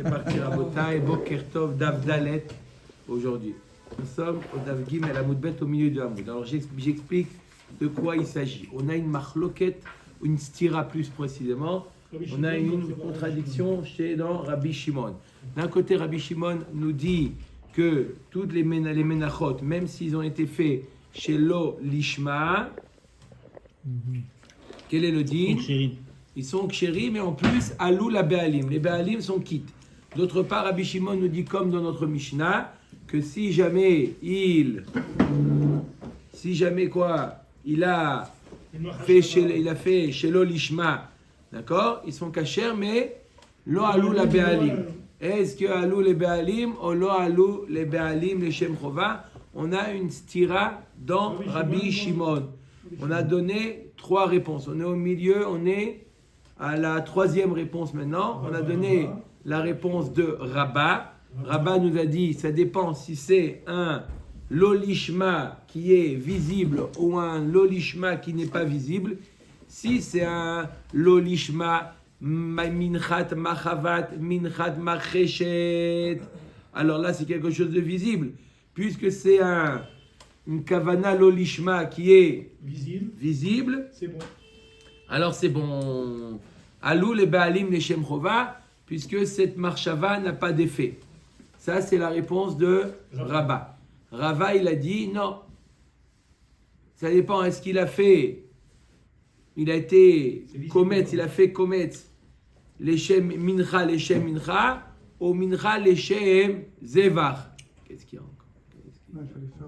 C'est parti, Rabotai, Boker Tov, Dav Dalet, aujourd'hui. Nous sommes au Dav Gimel Amoud Bet, au milieu de Hamoud. Alors j'explique de quoi il s'agit. On a une marloquette, une stira plus précisément. On a une contradiction dans Rabbi Shimon. D'un côté, Rabbi Shimon nous dit que toutes les menachot, même s'ils ont été faits chez Lo Lishma, quel est le din? Ils sont kshérim, mais en plus, alou la béalim. Les béalim sont quittes. D'autre part, Rabbi Shimon nous dit, comme dans notre Mishnah, que si jamais il a fait chez Lo Lishma, d'accord, ils sont kashers, mais lo alou la béalim. Est-ce que alou les béalim ou lo alou les béalim les shem chova? On a une stira dans Rabbi Shimon. On a donné 3 réponses. On est au milieu, on est à la 3e réponse maintenant. On a donné la réponse de Rabba. Rabba nous a dit, ça dépend si c'est un lolishma qui est visible ou un lolishma qui n'est pas visible. Si c'est un lolishma minchat machavat, minchat macheshet, alors là c'est quelque chose de visible. Puisque c'est une kavana lolishma qui est visible, c'est bon. Alors c'est bon. Alou les baalim les shem chova, puisque cette marshava n'a pas d'effet. Ça c'est la réponse de Rabba. Rava il a dit non. Ça dépend. Est-ce qu'il a fait, il a été kometz, il a fait kometz les shem mincha, ou mincha les shem zevach. Qu'est-ce qu'il y a encore? Non, il fallait faire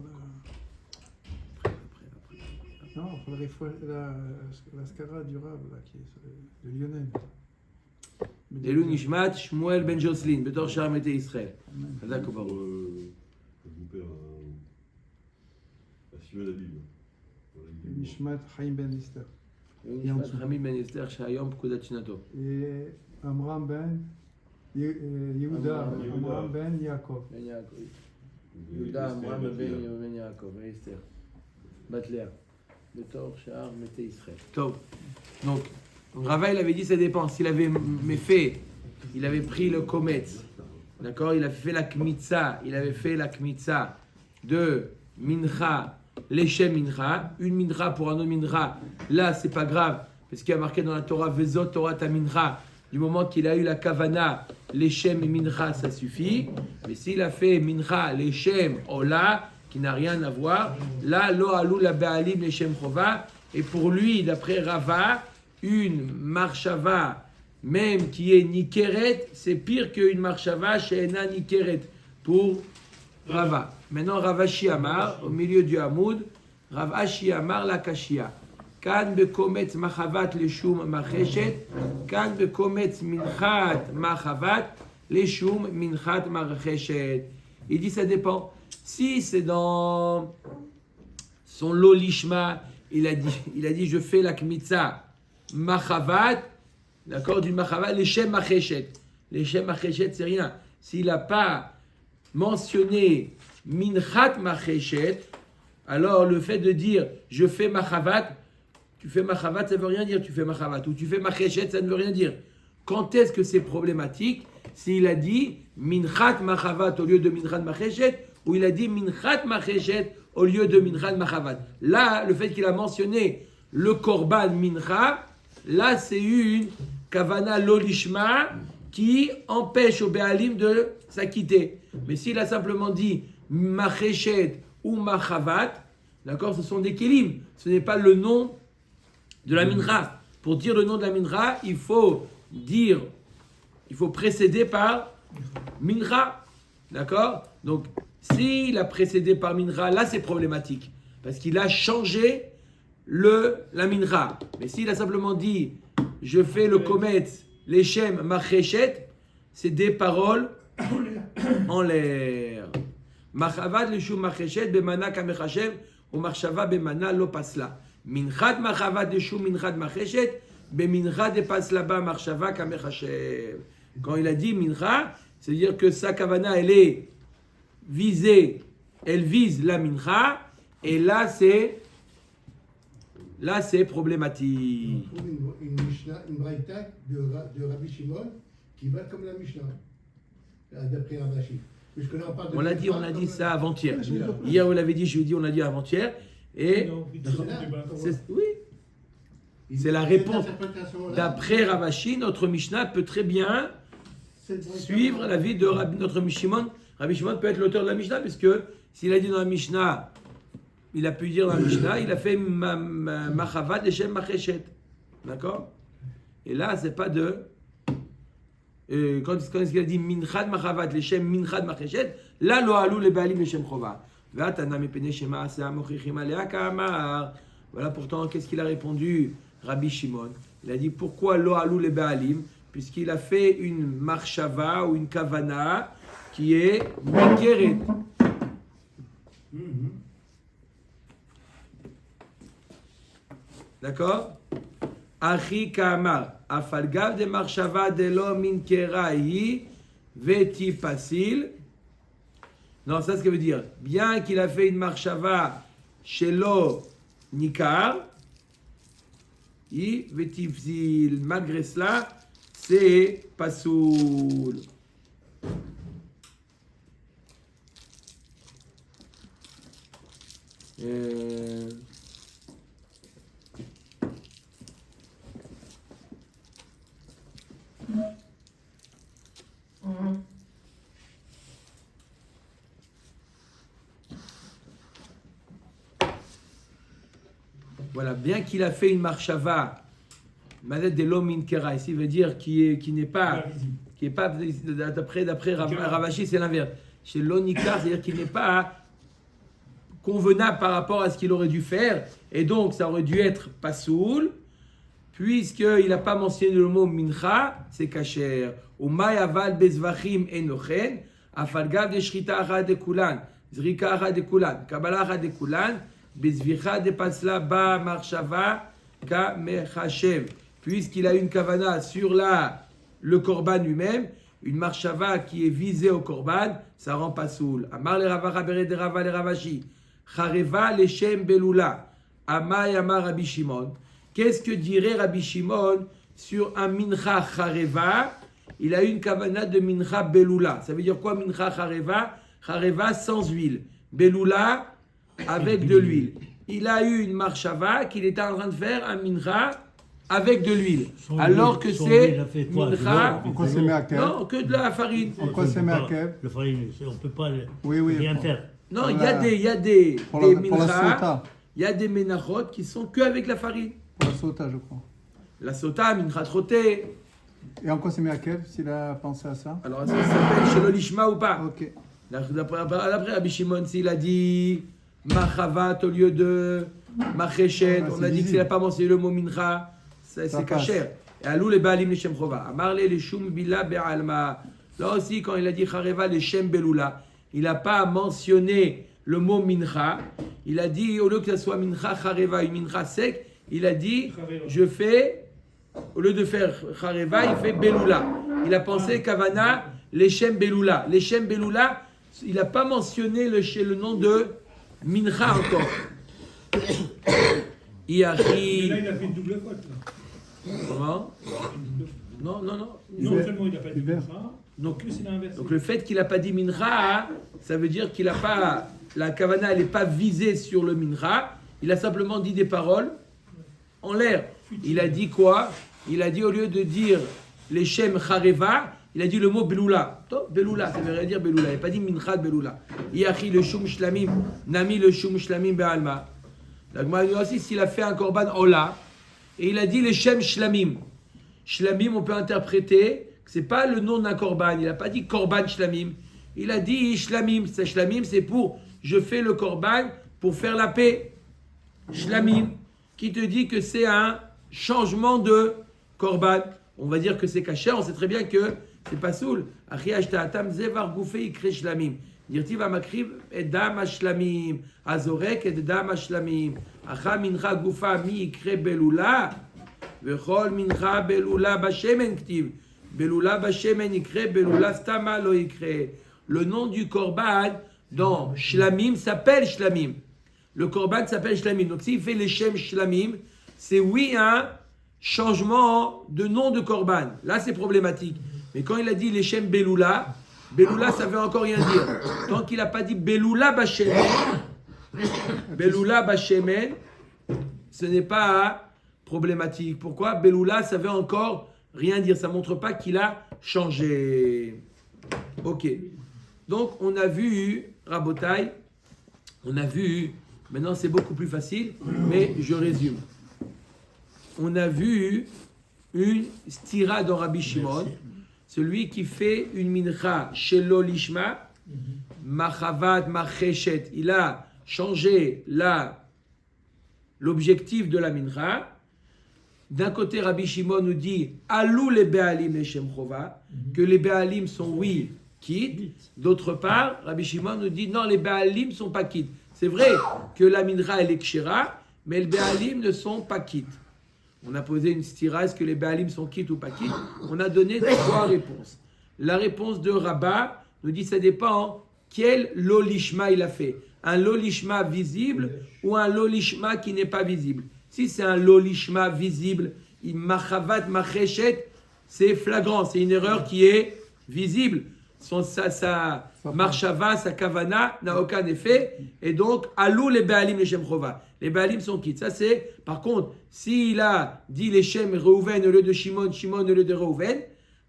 Non, il faudrait la skara durable là, qui est de Lionel. Elou Nishmat Shmuel Ben Joslin, Betor Shar Mete Israël. Hazak Obaru. Mon père a suivi la Bible. Nishmat Chaim Ben Esther. Nishmat Chaim Ben Esther, Shayom Pkudat Shinato. Et Amram Ben Yehuda, Amram Ben Yaakov. Ben Yaakov. Yehuda, Amram Ben Yaakov, Esther. Batler. Betor Shar Mete Israël. Tov. Donc, Rava, il avait dit ça dépend. S'il avait fait, il avait pris le kometz, d'accord, il avait fait la kmitza, de mincha, leshem mincha, une mincha pour un autre mincha. Là, c'est pas grave, parce qu'il y a marqué dans la Torah, vezot Torah ta mincha. Du moment qu'il a eu la kavana, leshem et mincha, ça suffit. Mais s'il a fait mincha, leshem, ola, qui n'a rien à voir, là, lo alou la be'alim, leshem chova. Et pour lui, d'après Rava, une marshava, même qui est nikeret, c'est pire qu'une marshava chez Ena nikeret, pour Rava. Maintenant, Rav Ashi Amar, au milieu du Hamoud, Rav Ashi Amar la kashia. Kan bekometz machavat leshum macheshet, kan bekometz minchat machavat leshum minchat macheshet. Il dit ça dépend. Si c'est dans son lolishma, il a dit je fais la kmitza, machavat, d'accord, du machavat, les shem macheshet. Les shem macheshet, c'est rien. S'il n'a pas mentionné minchat macheshet, alors le fait de dire je fais machavat, tu fais machavat, ça ne veut rien dire, tu fais machavat. Ou tu fais macheshet, ça ne veut rien dire. Quand est-ce que c'est problématique? S'il a dit minchat machavat au lieu de minchat macheshet, ou il a dit minchat macheshet au lieu de minchat machavat. Là, le fait qu'il a mentionné le korban mincha, là, c'est une kavana lolishma qui empêche au béalim de s'acquitter. Mais s'il a simplement dit macheshet ou machavat, d'accord, ce sont des kelim. Ce n'est pas le nom de la mincha. Pour dire le nom de la mincha, il faut précéder par mincha. D'accord? Donc, s'il a précédé par mincha, là, c'est problématique. Parce qu'il a changé la mincha. Mais s'il a simplement dit je fais le kometz, leshem, macheshet, c'est des paroles en l'air. Machavat leshum macheshet bemana kamechashev ou marshava bemana lo pasla. Minchat machavat leshum minchat macheshet bemincha de pasla ba marshava kamechashev. Quand il a dit mincha, c'est-à-dire que sa kavana elle est visée, elle vise la mincha, et là c'est problématique. On trouve une Mishnah, une braïta de Rabbi Shimon qui va comme la Mishnah. d'après Ravashi. Puisque là, on parle de On l'a dit, Mincha, comme- ça avant-hier. Oui, oui. Hier, vous l'avez dit, jeudi, on l'a dit avant-hier. Et oui, c'est la réponse. Interprétation-là, D'après Ravashi, notre Mishnah peut très bien c'est le suivre l'avis de notre Shimon. Rabbi Shimon peut être l'auteur de la Mishnah, puisque s'il a dit dans la Mishnah, il a pu dire dans la Mishnah, il a fait Machavad Leshem Macheshet. D'accord? Et là, c'est pas de. Quand il a dit Minchad Machavad Leshem Minchad Macheshet, là, lo alou le Baalim Leshem Chova. Voilà pourtant, qu'est-ce qu'il a répondu, Rabbi Shimon? Il a dit pourquoi lo alou le Baalim? Puisqu'il a fait une marshava ou une kavana qui est mikeret. D'accord? Achi kamar afalgav de marshava de lo minkerahi veti pasil. Non, ça, ce que veut dire. Bien qu'il a fait une marshava chez lo nikar, veti pasil. Malgré cela, c'est pasoul. Voilà, bien qu'il a fait une marshava, manette de l'homme inkera, ici veut dire qui n'est pas d'après Ravashi, c'est l'inverse. Chez l'onikar, c'est-à-dire qu'il n'est pas convenable par rapport à ce qu'il aurait dû faire, et donc ça aurait dû être pasoul, puisqu'il n'a pas mentionné le mot mincha, c'est kasher. Ou mayaval bezvachim enochen, afalgav de shrita achad de kulan, zrika achad de kulan, kabbalah achad de kulan, bezvicha de pasla ba marshava ka mechashev. Puisqu'il a une kavana sur le korban lui-même, une marshava qui est visée au korban, ça rend pasoul. Amar le rava beret de rava le ravashi. Chareva leshem belula. Amay amar Rabbi Shimon. Qu'est-ce que dirait Rabbi Shimon sur un mincha chareva? Il a une kavana de mincha belula. Ça veut dire quoi mincha chareva? Chareva sans huile. Belula avec de l'huile. Il a eu une marshava qu'il était en train de faire un mincha avec de l'huile. Alors que c'est mincha. En quoi c'est meakev? Non, que de la farine. En quoi c'est meakev? Le farine, on ne peut pas Oui, rien pour- faire. Non, Pour il la- y a des pour la mincha, sota. il y a des menachot qui sont que avec la farine. Pour la sota, je crois. La sota, mincha trotée. Et en quoi c'est meakev s'il a pensé à ça? Alors, est-ce que ça s'appelle chez l'olishma ou pas? Ok. D'après Rabbi Shimon, s'il a dit machavat au lieu de macheshet, Ah, on c'est a dit visible. qu'il n'a pas mentionné le mot mincha, c'est Ça kasher. Et alou les baalim les shem chova. Amarle les shum bila be'alma. Là aussi, quand il a dit chareva les shem belula, il n'a pas mentionné le mot mincha. Il a dit, au lieu que ça soit mincha chareva, une mincha sec, il a dit, je fais, au lieu de faire chareva, il fait belula. Il a pensé kavana les shem belula. Les shem belula, il n'a pas mentionné le nom de mincha encore. Iachi. Là, il a fait une double faute. Là. Comment? Non. Non seulement il n'a pas dit Hubert. ça, Donc, plus il a inversé. Donc le fait qu'il n'a pas dit mincha, ça veut dire qu'il n'a pas, la kavana elle n'est pas visée sur le mincha, il a simplement dit des paroles en l'air. Il a dit quoi? Il a dit au lieu de dire les shem chareva, il a dit le mot belula. Belula, ça veut rien dire belula, il n'a pas dit mincha belula. Iachi le shum shlamim, nami le shum shlamim be'alma. La Gemara dit aussi s'il a fait un korban ola, et il a dit les shem shlamim. Shlamim, on peut interpréter que c'est pas le nom d'un korban. Il n'a pas dit korban shlamim. Il a dit shlamim. C'est shlamim, c'est pour je fais le korban pour faire la paix. Shlamim, qui te dit que c'est un changement de korban. On va dire que c'est caché. On sait très bien que c'est pas soul. Achi ashtahatam zevar goufé ikre shlamim. Dirti va makrib edam ashlamim. Azorek edam ashlamim. Acha mincha goufa mi ikre belula. וכל מנחה בלולה בשמן כתיב, בלולה בשמן יקרה, בלולה סתמה לא יקרה. Le nom du korban dans Shlamim s'appelle Shlamim. Le korban s'appelle Shlamim. Donc s'il fait les Shem Shlamim, c'est oui un changement de nom de korban. Là c'est problématique. Mais quand il a dit les Shem Belula, Beloula, ça veut encore rien dire. Tant qu'il n'a pas dit Beloula Bashemen, Beloula Bashemen, ce n'est pas problématique. Pourquoi? Beloula, ça veut encore rien dire. Ça ne montre pas qu'il a changé. Ok. Donc, on a vu, Rabotai, on a vu, maintenant c'est beaucoup plus facile, mais je résume. On a vu une stira dans Rabbi Shimon, celui qui fait une mincha chez l'olishma, machavat, macheshet, il a changé l'objectif de la mincha. D'un côté, Rabbi Shimon nous dit alou les be'alim et shem chova, que les be'alim sont oui quittes. D'autre part, Rabbi Shimon nous dit non, les be'alim sont pas quittes. C'est vrai que la mincha elle est kshira, mais les be'alim ne sont pas quittes. On a posé une stira, est-ce que les be'alim sont quittes ou pas quittes? On a donné 3 réponses. La réponse de Rabat nous dit ça dépend quel lolishma il a fait. Un lolishma visible ou un lolishma qui n'est pas visible. Si c'est un lolishma visible, machavat, macheshet, c'est flagrant, c'est une erreur qui est visible. Sa marshava, sa kavana n'a aucun effet. Et donc, alou les be'alim les shem chova. Les be'alim sont quittes. Ça c'est, par contre, s'il a dit les shem Reuven au lieu de Shimon, Shimon au lieu de Reuven,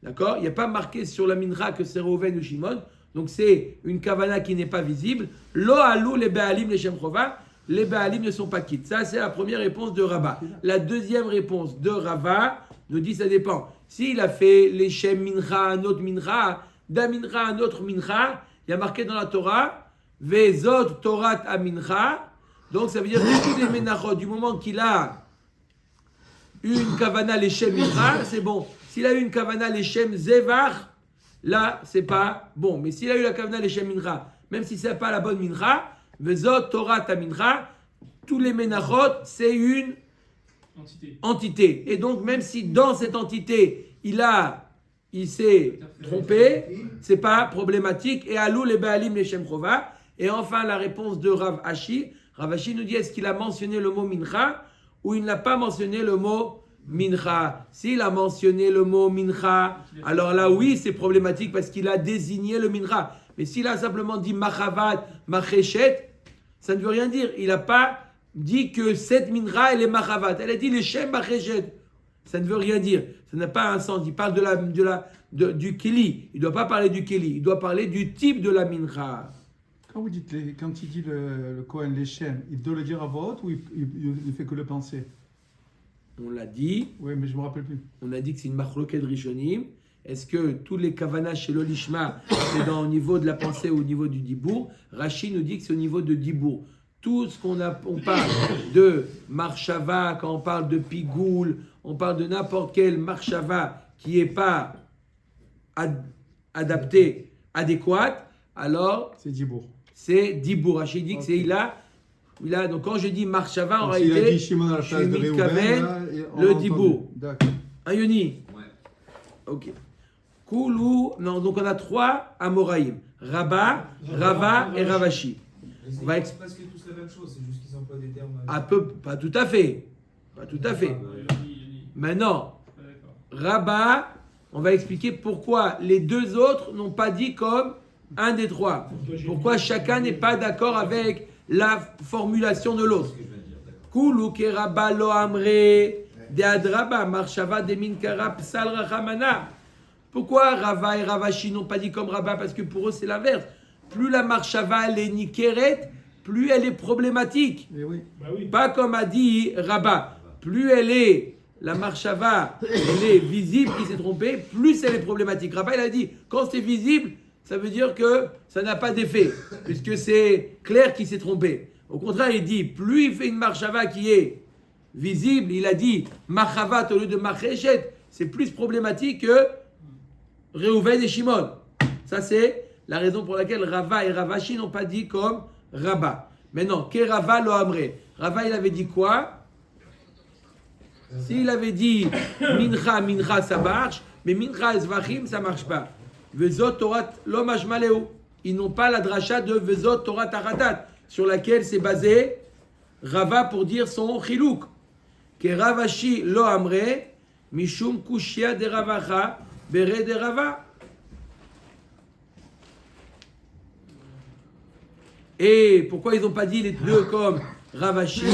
d'accord, il n'y a pas marqué sur la mincha que c'est Reuven ou Shimon. Donc c'est une kavana qui n'est pas visible. Lo alou les be'alim les shem chova. Les be'alim ne sont pas quittes. Ça, c'est la première réponse de Rabat. La deuxième réponse de Rava nous dit ça dépend. S'il a fait les shem mincha, un autre mincha, d'un mincha, un autre mincha, il y a marqué dans la Torah, Vezot Torat Amincha. Donc ça veut dire que tous les menachot, du moment qu'il a une kavana les shem mincha, c'est bon. S'il a eu une kavana les shem zevach, là, c'est pas bon. Mais s'il a eu la kavana les shem mincha, même si c'est pas la bonne mincha, Vezot Torah Tamincha, tous les menachot, c'est une entité. Et donc, même si dans cette entité, il s'est trompé, c'est pas problématique. Et alou les be'alim les shem chova. Et enfin, la réponse de Rav Ashi. Rav Ashi nous dit est-ce qu'il a mentionné le mot mincha ou il n'a pas mentionné le mot mincha? S'il a mentionné le mot mincha, alors là, oui, c'est problématique parce qu'il a désigné le mincha. Mais s'il a simplement dit machavat, macheshet, ça ne veut rien dire. Il n'a pas dit que cette mincha, elle est machavat. Elle a dit les shem macheshet. Ça ne veut rien dire. Ça n'a pas un sens. Il parle du keli. Il ne doit pas parler du keli. Il doit parler du type de la mincha. Quand il dit le Kohen Leshem, il doit le dire à voix haute ou il fait que le penser? On l'a dit. Oui, mais je ne me rappelle plus. On a dit que c'est une machloket rishonim. Est-ce que tous les kavanas chez l'olishma, c'est au niveau de la pensée ou au niveau du dibour? Rashi nous dit que c'est au niveau de dibour. Tout ce on parle de marshava, quand on parle de pigoul, on parle de n'importe quel marshava qui n'est pas adapté, adéquat, alors c'est dibour. C'est dibour. Rashi dit que c'est il a. Donc quand je dis marshava, en réalité, je suis mitkaven le dibour. D'accord. Un yoni. Ouais. Ok. Koulou, non, donc on a 3 Amoraïm. Rava et Ravashi. On va C'est presque tous la même chose, c'est juste qu'ils emploient des termes. pas tout à fait. Pas tout à fait. Maintenant, Rabat, on va expliquer pourquoi les 2 autres n'ont pas dit comme un des 3. Pourquoi chacun n'est pas d'accord avec la formulation de l'autre. Koulou ke Rabat lo amre de adraba marshava de minkara psal rachamana. Pourquoi Rava et Ravashi n'ont pas dit comme Rabat? Parce que pour eux, c'est l'inverse. Plus la marshava elle est nikeret, plus elle est problématique. Oui. Bah oui. Pas comme a dit Rabat. Plus la marshava, elle est visible, qui s'est trompé, plus elle est problématique. Rabat, il a dit, quand c'est visible, ça veut dire que ça n'a pas d'effet, puisque c'est clair qu'il s'est trompé. Au contraire, il dit, plus il fait une marshava qui est visible, il a dit machavat au lieu de macheshet, c'est plus problématique que Reuven et Shimon. Ça, c'est la raison pour laquelle Rava et Ravashi n'ont pas dit comme Rabat. Maintenant, que Rava lo amre. Rava, il avait dit quoi? S'il avait dit mincha, ça marche, mais mincha et zvachim, ça marche pas. Vezot Torat lo mashmaleu. Ils n'ont pas la dracha de Vezot Torat Aratat, sur laquelle s'est basé Rava pour dire son chilouk. Que Ravashi lo amre, mishum kushia de Ravacha, bere de Rava. Et pourquoi ils n'ont pas dit les deux comme Ravashi?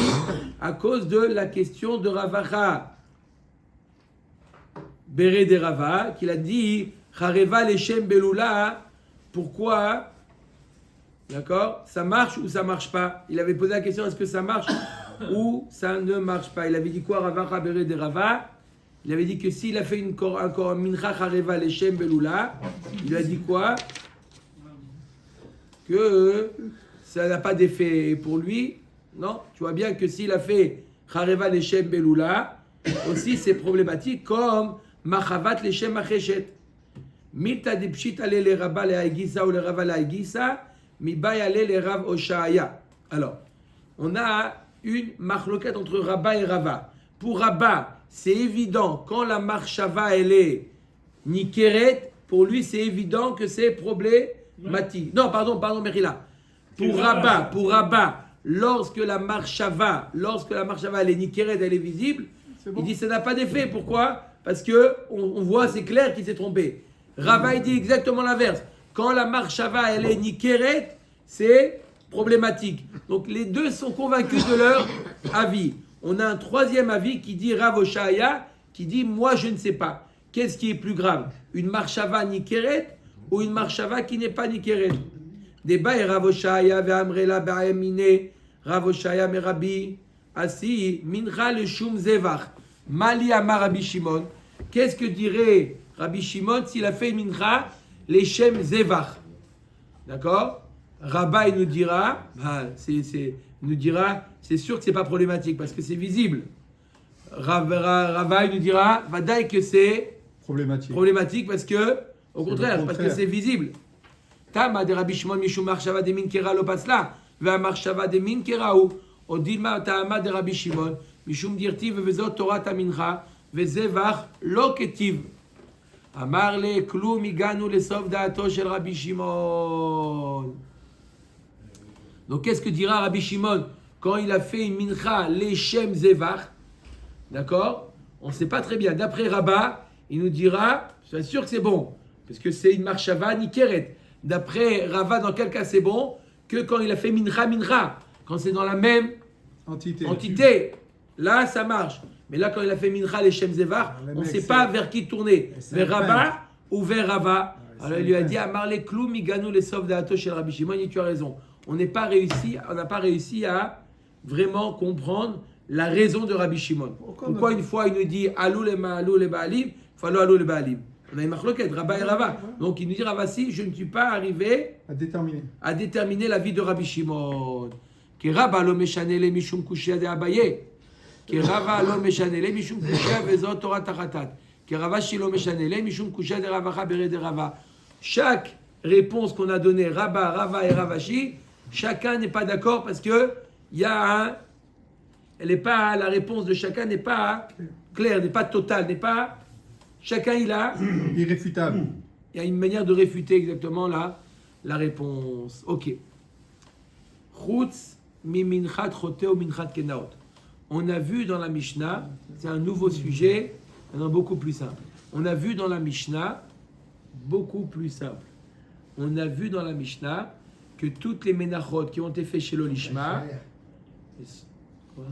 À cause de la question de Ravacha. Béré de Rava, qu'il a dit Chareva Leshem Beloula. Pourquoi? D'accord? Ça marche ou ça marche pas? Il avait posé la question, est-ce que ça marche ou ça ne marche pas? Il avait dit quoi, Rava Béré de Rava? Il avait dit que s'il a fait encore un mincha Chareva Leshem Beloula, il a dit quoi? Que ça n'a pas d'effet pour lui. Non, tu vois bien que s'il a fait Chareva Leshem Beloula, aussi c'est problématique comme Machavat Leshem Acheshet. Milta de Pshit ale le Rabba le Haïgisa ou le Rava le Haïgisa, mi bay ale le Rav Oshaya. Alors, on a une marloquette entre Rabba et Rava. Pour Rabba, c'est évident, quand la marchava elle est nikeret, pour lui c'est évident que c'est problématique. Non, pardon, Merila. Pour Rabba, lorsque la marchava elle est nikeret, elle est visible, il dit ça n'a pas d'effet. Pourquoi? Parce que on voit, c'est clair qu'il s'est trompé. Rava il dit exactement l'inverse. Quand la marchava elle est nikeret, c'est problématique. Donc les deux sont convaincus de leur avis. On a un troisième avis qui dit Rav Oshaya, qui dit moi je ne sais pas. Qu'est-ce qui est plus grave? Une marchava nikeret ou une marchava qui n'est pas nikeret? Débat et Rav Oshaya ve'amrela ba'emine Rav Oshaya merabi asi mincha le shum zevach mali amar Rabbi Shimon. Qu'est-ce que dirait Rabbi Shimon s'il a fait une mincha les shem zevach? D'accord? Rabba il nous dira, c'est sûr que c'est pas problématique parce que c'est visible. Rava il nous dira, vadaï que c'est problématique parce que, au contraire, parce que c'est visible. Tama de Rabbi Shimon mishum marshava de min kera lo pasla, ve marshava de min kera ou odilma tama de Rabbi Shimon mishum dirtiv vezot Torah mincha vezevach lo ketiv. Amar le klum iganu le sof da'ato shel Rabbi Shimon. Donc, qu'est-ce que dira Rabbi Shimon quand il a fait une mincha leshem zevach? D'accord? On ne sait pas très bien. D'après Rabba, il nous dira, c'est sûr que c'est bon, parce que c'est une marchava nikeret. D'après Rava, dans quel cas c'est bon? Que quand il a fait mincha, quand c'est dans la même entité. Là, ça marche. Mais là, quand il a fait mincha leshem zevach, on ne sait pas vers qui tourner. Vers Rabba ou vers Rava. Alors, il lui a dit, Amarle klum iganu le sof da'ato shel Rabbi Shimon. Il dit, tu as raison. On n'a pas réussi à vraiment comprendre la raison de Rabbi Shimon. Pourquoi une fois il nous dit alou le baalim, fallo alou le baalim. On a une marloquette, Rabba et Rava. Donc il nous dit Ravasi, je ne suis pas arrivé à déterminer la vie de Rabbi Shimon. Que Rabba lo meshanele mishum kushia de Abaye. Que Rava lo meshanele mishum kushia vezot Torah tachatat. Que Ravashi lo meshanele mishum kushia de Ravacha bere de Rava. Chaque réponse qu'on a donnée, Rabba, Rava et Ravashi, chacun n'est pas d'accord parce que la réponse de chacun n'est pas claire, n'est pas totale, chacun il a irréfutable. Il y a une manière de réfuter exactement la réponse. Ok. Chutz mi minchat chote ou minchat kenaot. On a vu dans la Mishnah, c'est un nouveau sujet, beaucoup plus simple. On a vu dans la Mishnah, beaucoup plus simple. On a vu dans la Mishnah que toutes les ménachot qui ont été faites chez l'Olishma, quoi?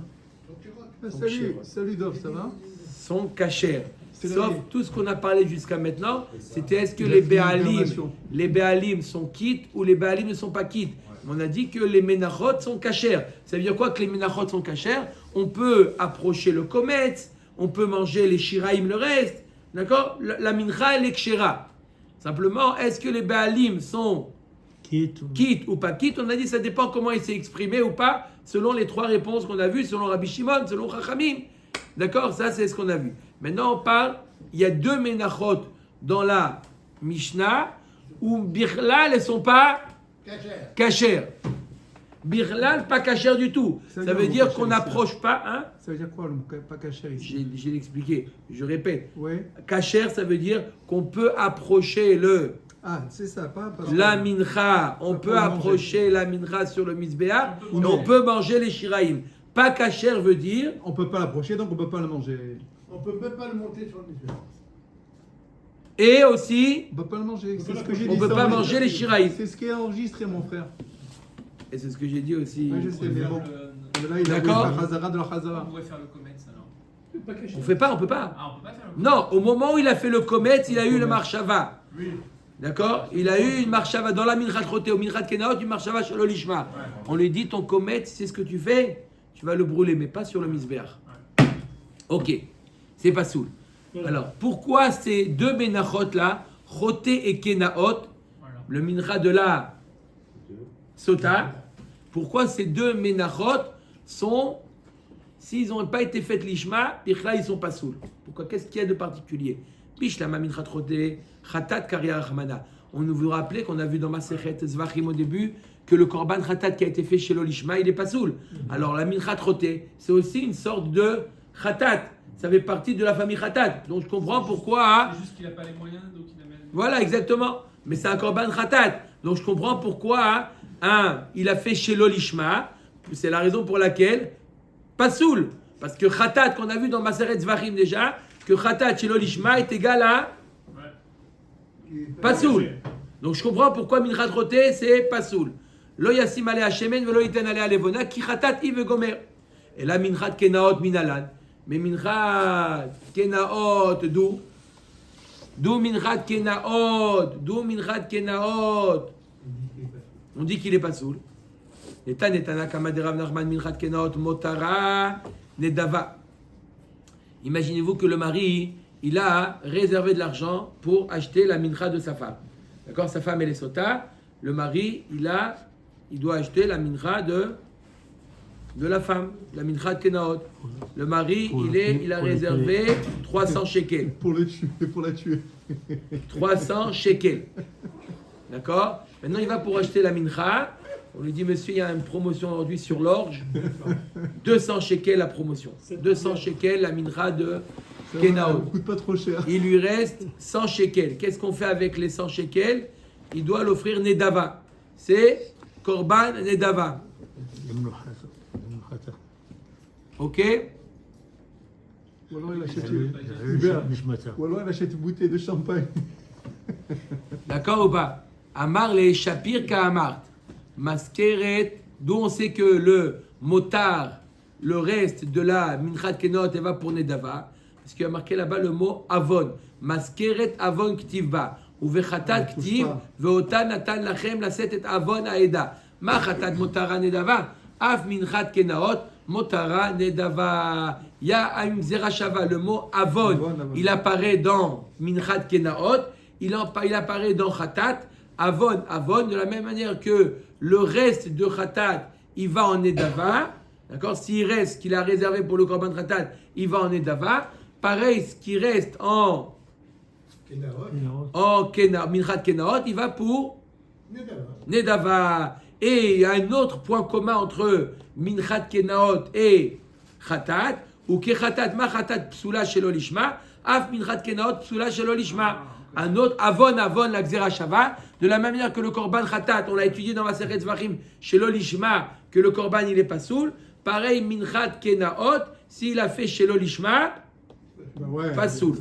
Salut Dov, ça va? Sont cachères. Sauf tout ce qu'on a parlé jusqu'à maintenant, c'était est-ce que les Béalim sont quittes ou les Béalim ne sont pas quittes. On a dit que les ménachot sont cachères. Ça veut dire quoi que les ménachot sont cachères? On peut approcher le kometz, on peut manger les shiraïm, le reste. D'accord? La mincha, elle est kshera. Simplement, est-ce que les Béalim sont quitte ou pas quitte? On a dit ça dépend comment il s'est exprimé ou pas, selon les trois réponses qu'on a vues, selon Rabbi Shimon, selon Chachamim. D'accord? Ça, c'est ce qu'on a vu. Maintenant, on parle, il y a deux ménachot dans la Mishnah où Birlal, elles ne sont pas cachères. Birlal, pas cachères du tout. Ça veut dire qu'on n'approche pas. Hein? Ça veut dire quoi, le mot pas cachère ici? J'ai expliqué, je répète. Ouais. Cachère, ça veut dire qu'on peut approcher c'est ça, pas la mincha, on peut approcher la mincha sur le misbéa et on peut manger les shiraïm. Pas cachère veut dire on peut pas l'approcher, donc on peut pas le manger. On peut même pas le monter sur le misbéa. Et aussi on peut pas le manger. C'est ce que j'ai on dit. peut pas manger les shiraïm. C'est ce qui est enregistré, mon frère. Et c'est ce que j'ai dit aussi. Ouais, je sais, mais bon. Mais là, il a D'accord. la Khazara de la Khazara. On pourrait faire le comète alors. Pas caché. On fait pas, on peut pas. Ah, on peut pas faire le comète. Non, au moment où il a fait le Komet, il a eu le Marshava. Oui. D'accord? Il a eu une Marshava dans la Minchat Roté, au Minchat Kenaot, une Marshava sur l'Olishma. On lui dit ton Komet, c'est ce que tu fais, tu vas le brûler, mais pas sur le Misbeach. Ok, c'est pas soul. Voilà. Alors, pourquoi ces deux Menachot là, Roté et Kenaot, Voilà. le Mincha de la Sota, pourquoi ces deux Menachot sont, s'ils n'ont pas été faits l'Ishma, là ils sont pas soul? Pourquoi? Qu'est-ce qu'il y a de particulier? Bishlama Minchat Roté, Khatat Karia Rahmana. On vous rappelait qu'on a vu dans Masechet Zvachim au début que le Korban Khatat qui a été fait chez l'Olishma, il est pas soul. Alors la Minchat Roté, c'est aussi une sorte de Khatat. Ça fait partie de la famille Khatat. Donc je comprends pourquoi. C'est juste qu'il n'a pas les moyens, donc il amène. Voilà, exactement. Mais c'est un Korban Khatat. Donc je comprends pourquoi, il a fait chez l'Olishma. C'est la raison pour laquelle, pas soul. Parce que Khatat, qu'on a vu dans Maseret Zvachim déjà, que Khatat chez l'Olishma est égal à pas soul. Donc je comprends pourquoi Minchat Roté, c'est pas soul. Lo yasim ale hashemen velo yiten ale alevona ki Khatat ive gomer. Et là, Minchat Kenaot minalan. Mais Minchat Kenaot, d'où? D'où Minchat Kenaot? D'où Minchat Kenaot? On dit qu'il est pas soul. Etan etana kama de Rav Nachman Minchat Kenaot motara nedava. Imaginez-vous que le mari, il a réservé de l'argent pour acheter la mincha de sa femme. D'accord? Sa femme, elle est sota. Le mari, il doit acheter la mincha de la femme, la mincha de Kenaot. Le mari, il a réservé 300 shekels. Pour la tuer. 300 shekels. D'accord? Maintenant, il va pour acheter la mincha. On lui dit, monsieur, il y a une promotion aujourd'hui sur l'orge. 200 shekels la promotion. 200 shekels la mincha de Kenaot. Ça coûte pas trop cher. Il lui reste 100 shekels. Qu'est-ce qu'on fait avec les 100 shekels? Il doit l'offrir Nedava. C'est Korban Nedava. Ok? Ou alors il achète Hubert. Ou alors il achète une bouteille de champagne. D'accord ou pas? Amar les Shapir Kahamart. Maskeret. D'où on sait que le motard, le reste de la Minchat Kenot, elle va pour Nedava. Parce qu'il y a marqué là-bas le mot Avon. Maskeret Avon Ktivba. Ou Vechatat Ktiv. Veota Natan Lachem Laset et Avon Aeda. Ma Chatat Motara Nedava. Af Minchat Kenaot. Motara Nedava. Il y a une Zerachava. Le mot Avon. Il apparaît dans Minchat Kenaot. Il apparaît dans Chatat. Avon, Avon, de la même manière que le reste de Khatat, il va en Nedava. D'accord? S'il reste, ce qu'il a réservé pour le Korban Khatat, il va en Nedava. Pareil, ce qui reste en Minchat Kenaot, il va pour Nedava. Et il y a un autre point commun entre Minchat Kenaot et Khatat, ou que Khatat, ma Khatat psula shelo lishma, af Minchat Kenaot psula shelo lishma. Un autre, Avon, la Xera Shava, de la même manière que le Korban Khatat, on l'a étudié dans la Masechet Zvachim, chez l'Olishma, que le Korban il est pas soul. Pareil, Minchat Kenaot, s'il a fait chez l'Olishma, pas soul.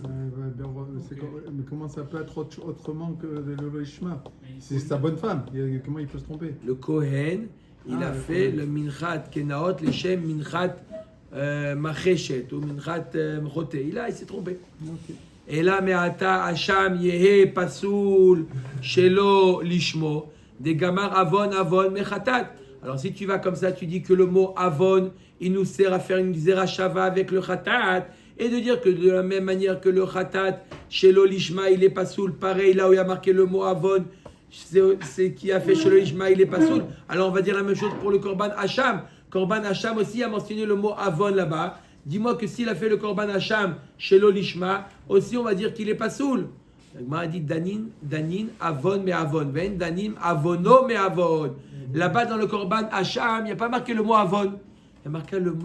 Mais comment ça peut être autrement que le Ishma? C'est sa bonne femme. Comment il peut se tromper? Le Kohen, il a fait le Minchat Kenaot, le Shem Minchat Macheshet, ou Minchat Mchoté. Il s'est trompé. Okay. Et là, me'ata Hacham yehe pasoul shelo lishmo de gamar avon mechatat. Alors si tu vas comme ça, tu dis que le mot avon, il nous sert à faire une zerachava avec le khatat et de dire que de la même manière que le khatat shelo lishma, il est pasoul. Pareil, là où il y a marqué le mot avon, c'est qui a fait shelo lishma, il est pasoul. Alors on va dire la même chose pour le korban Hacham. Korban Hacham aussi a mentionné le mot avon là-bas. Dis-moi que s'il a fait le Korban Hacham chez l'Olishma, aussi on va dire qu'il est pas soul. Il m'a dit Danin, Avon, mais Avon. Ben, Danim, Avono, mais Avon. Là-bas dans le Korban Hacham, il n'y a pas marqué le mot Avon. Il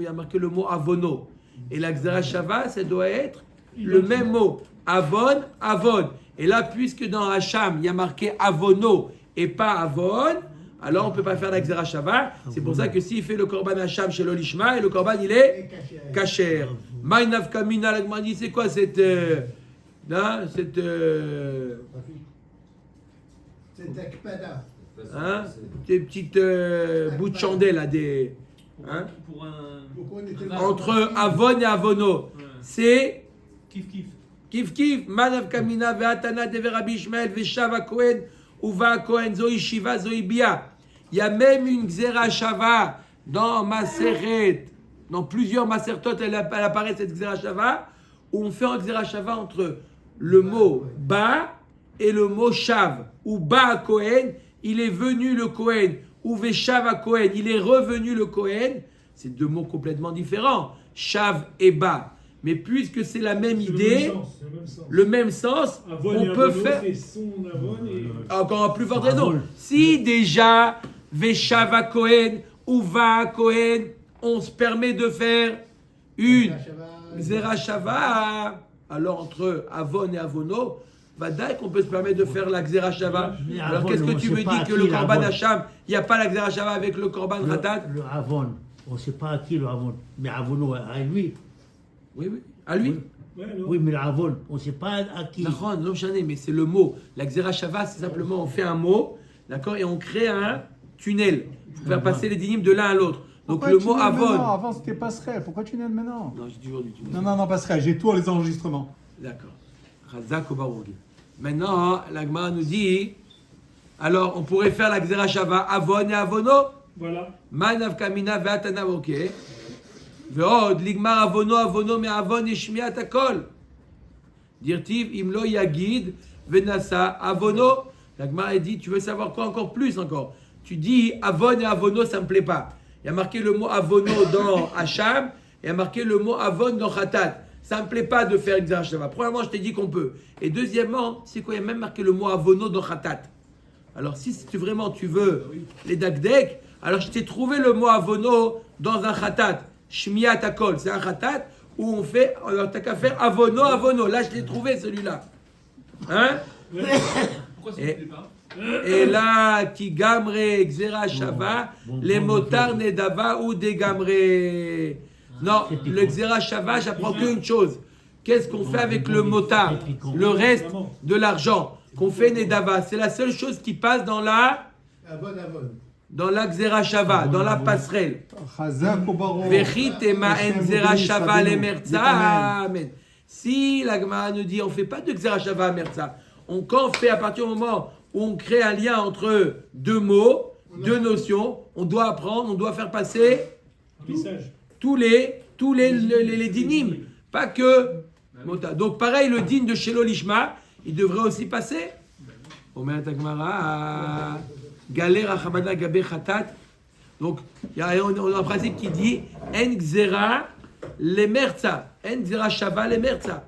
y a marqué le mot Avono. Et la Xera Shava, ça doit être le même mot. Avon, Avon. Et là, puisque dans Hacham, il y a marqué Avono et pas Avon, alors on ne peut pas faire la Xera Shava. C'est pour ça que s'il fait le Korban Hacham chez l'Olishma, et le Korban il est Kacher. Maïnav Kamina, la dit c'est quoi cette. C'est Akpada. Hein, des petites bouts de chandelle, là, des. Hein, Pour un. Pourquoi on était entre Avon et Avono. Ouais. C'est Kiff kiff. Kif Kif, Manav Kamina, Ve'atana, Deve Rabbi Ishmael, Ve'shava Kohen, Uva Kohen, Zoï Shiva, Zoï Bia. Il y a même une Xera Shava dans Maseret, dans plusieurs Masertot, elle apparaît cette Xera Shava, où on fait un Xera Shava entre le mot Ba et le mot Shav. Ou Ba Kohen, il est venu le Kohen, ou Ve'shava Kohen, il est revenu le Kohen. C'est deux mots complètement différents, Shav et Ba. Mais puisque c'est la même idée, le même sens, on peut faire encore plus forte raison. Si déjà Veshava Kohen ou Va Kohen, on se permet de faire une Zera Shava, alors entre Avon et Avono, Vadaï qu'on peut se permettre de faire la Xera Shava. Alors qu'est-ce que tu me dis que le Korban Hacham, il n'y a pas la Xera Shava avec le Korban Khatat? Le Avon, on ne sait pas à qui le Avon, mais Avono à lui. Oui, oui. À lui? Oui, mais le Avon, on ne sait pas à qui. D'accord, non, mais c'est le mot. La Xera Shava, c'est simplement on fait un mot, d'accord, et on crée un tunnel pour faire passer les dynimes de l'un à l'autre. Donc le mot Avon. Avant c'était passerelle. Pourquoi tunnel maintenant? Non, j'ai toujours du tunnel. Non, passerelle. J'ai tous les enregistrements. D'accord. Razak ou Baroughi. Maintenant, l'Agma nous dit, alors on pourrait faire la Xera Shava Avon et Avono. Voilà. Manav Kamina Ve'atana, ok. Ve'od, Ligmar Avono, Avono, mais Avon et Shmiat Akol. Dirtiv, Imlo Yagid, Venasa, Avono. L'Agma dit, tu veux savoir quoi encore plus encore? Tu dis Avon et Avono, ça ne me plaît pas. Il y a marqué le mot Avono dans Hacham, et il y a marqué le mot Avon dans Khatat. Ça ne me plaît pas de faire une Xera Shava. Premièrement, je t'ai dit qu'on peut. Et deuxièmement, c'est quoi? Il y a même marqué le mot Avono dans Khatat. Alors si vraiment tu veux les Dakdek, alors je t'ai trouvé le mot Avono dans un Khatat. Shmiat Akol, c'est un Khatat où on fait, alors t'as qu'à faire Avono, Avono. Là, je l'ai trouvé celui-là. Hein? Pourquoi ça ne plaît pas? Et là, qui gamre Xera Shava, les motards Nedava ou des gamre. Non, le Xera Shava, j'apprends qu'une chose. Qu'est-ce qu'on fait avec le motard? Le reste de l'argent qu'on fait Nedava, c'est la seule chose qui passe dans la Xera Shava, dans la passerelle. Vechit ema en Xera Shava le merza. Amen. Si la Gemara nous dit on ne fait pas de Xera Shava à merza, quand on fait à partir du moment où on crée un lien entre deux mots, deux notions, on doit apprendre, on doit faire passer tous les dynimes, pas que Mota. Donc pareil, le din de Shelo Lishma, il devrait aussi passer. Omer Tagmara, Galer Achamada Gabe Khatat. Donc on a un principe qui dit En Xera le Merza, En Xera Shava le Merza.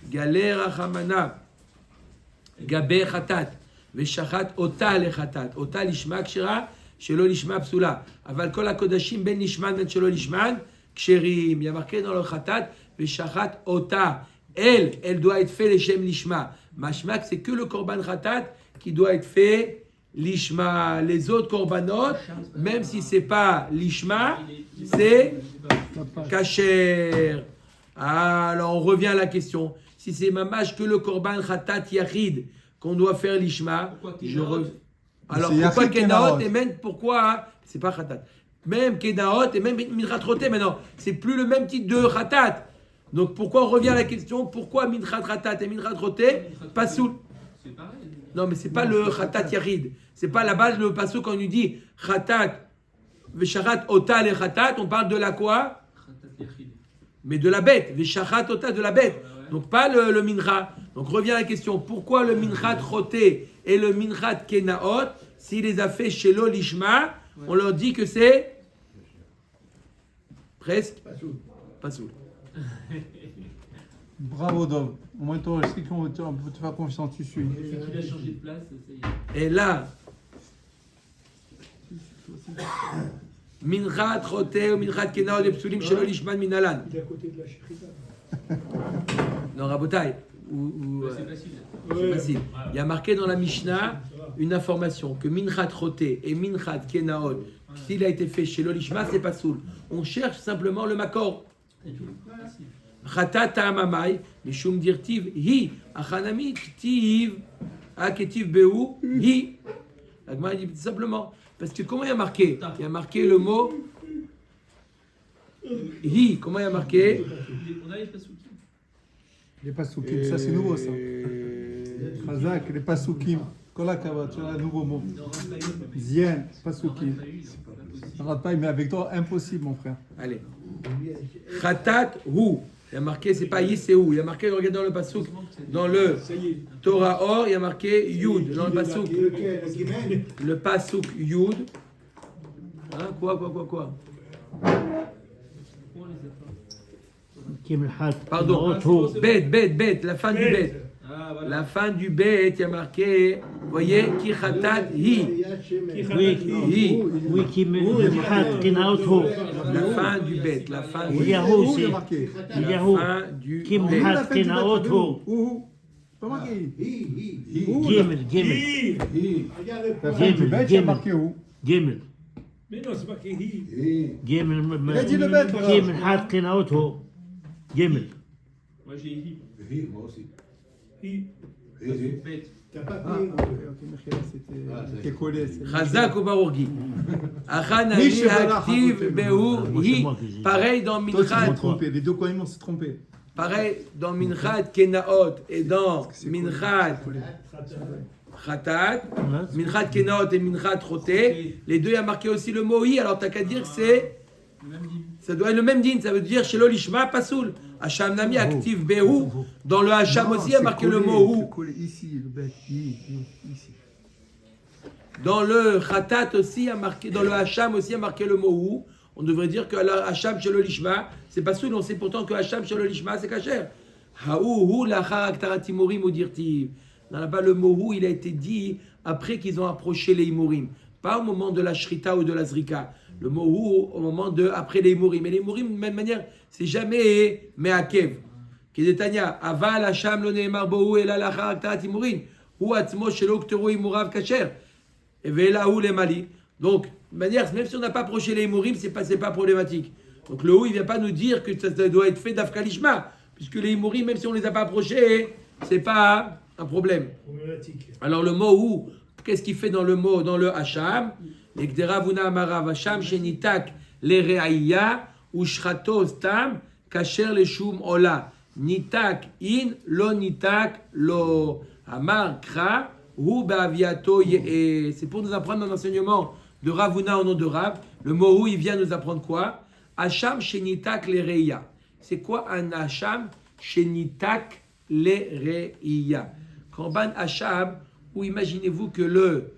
Galer Achamana Gabe Khatat. ושחט אותה לחטאת, אותה לשמה כשרה, שלא לשמה פסולה. אבל כל הקודשים בין נשמן בין שלא נשמן, כשרים. Il y a marqué dans le khatat, ושחט אותה. Elle doit être fait לשם לשמה. משמע que c'est que le korban khatat qui doit être fait l'ishma. Les autres korbanot, même si c'est pas l'ishma, c'est kasher. Alors on revient à la question. Si c'est mamash que le korban khatat yachid, qu'on doit faire l'ishma. Alors pourquoi Kenaot et même pourquoi c'est pas Khatat. Même Kenaot et même Minchat Roté maintenant, c'est plus le même type de Khatat. Donc pourquoi on revient à la question pourquoi Minchat Khatat et Minchat Roté pas sous. C'est pareil. Non mais c'est pas le Khatat Yarid. C'est pas la base le passo quand on nous dit Khatat Vesharat Ota le Khatat, on parle de la quoi? Mais de la bête, Vesharat Ota de la bête. Donc pas le mincha. Donc revient à la question, pourquoi le minchat roté et le minchat kenaot, s'il les a fait chez l'olishma, on leur dit que c'est presque pas soul. Bravo Dov. Au moins toi, je sais qu'on peut te faire confiance, tu suis. Il a changé de place, ça y est. Et là, minchat roté ou minchat kenaot de psulim chez l'olishma minalan. Il est à côté de la Shekhita. Non, Rabotai. C'est facile. C'est facile. Il y a marqué dans la Mishnah une information que Minchat Roté et Minchat Kenaot, s'il a été fait chez l'Olishma, c'est pas soul. On cherche simplement le Makor. Khatat Amamai, Mishum Dirtiv, Hi, Achanami, Ktiv, Aketiv Behu, Hi. La Gemara dit tout simplement. Parce que comment il y a marqué? Il y a marqué le mot hi. Comment il y a marqué? On a les pasukim. Les pasukim, ça c'est nouveau ça. Khazak, les pasukim. Kolakava, tu as un nouveau mot. Zien, pasukim. On rate pas, mais avec toi, impossible, mon frère. Allez. Khatat hu. Il y a marqué, c'est pas hi, c'est hu. Il y a marqué, regardez dans le pasuk, dans le Ça y est. Torah Or, il y a marqué yud. Dans le pasuk, le pasuk yud. Hein, quoi? Pourquoi on les a pas? Kim al-Had. Pardon. Bet, la fin du bet. Ah, voilà. La fin du bet, il y a marqué, vous voyez, ki khatat hi. Hi. Oui, Kim al-Had, Kinaoto. La fin du bet, la fin Il du y a Où aussi. il est marqué? Il y a fin du Kim bet. al-Had, Kinaoto. Où? Pas marqué. Gimel. La fin du bête, il y a marqué où? Gimel. Mais non, c'est pas qu'il dit. Gimel. Il a dit le bête. Kim al-Had, Kinaoto. Gimel. Moi j'ai hi. Moi aussi. Bête. T'as pas Ah, payé. ok, c'était collé. Chazak ou Barourgi. Achan Miche, ali voilà, active raconte. behu hi. Pareil dans Toi, tu m'as Minchat. trompé. Les deux coins s'est trompé. Pareil dans Minchat Kenaot et dans Minchat Khatat. Minchat Kenaot et Minchat Roté. Les deux, il y a marqué aussi le mot hi. Alors t'as qu'à dire que c'est. Le même dîme. Ça doit être le même din. Ça veut dire chez l'Olishma Pasoul. Hacham Nami active behu. Dans le Hacham aussi, il y a marqué le mot hu. C'est collé ici, le bête. Ici. Dans le Khatat aussi, il y a marqué, dans le Hacham aussi, il y a marqué le mot hu. On devrait dire que le Hacham chez le Lishma, c'est pas soul, on sait pourtant que Hacham chez le Lishma, c'est kacher. Haou, la charaktarat imurim ou dirtiv. Là-bas, le mot hu, il a été dit après qu'ils ont approché les imurim. Pas au moment de la shrita ou de la zrika. Le mot hu, au moment de, après les imurim. Et les imurim, de même manière, c'est jamais me'akev. Kedetania, aval Hacham lo ne'emar bohu ela la charaktarat imurim. Hu atzmo shelo ktero imurav kacher. Et Vélaou les Mali. Donc, de manière, même si on n'a pas approché les Imourim, c'est pas problématique. Donc le ou, il ne vient pas nous dire que ça doit être fait d'Afkalishma, puisque les Imourim, même si on ne les a pas approchés, c'est pas un problème. Problématique. Alors le mot ou, qu'est-ce qu'il fait dans le mot, dans le Hacham? L'Ekderavuna Amarav Hacham, Shenitak, les Reaïya, ou Shrato Stam, Kacher les Shum Ola. Nitak in, lo nitak, lo Amar Kra. Et c'est pour nous apprendre un enseignement de Ravuna au nom de Rav. Le mot il vient nous apprendre quoi? Hacham shenitak lereia. C'est quoi un hacham shenitak lereia? Korban hacham, où imaginez-vous que le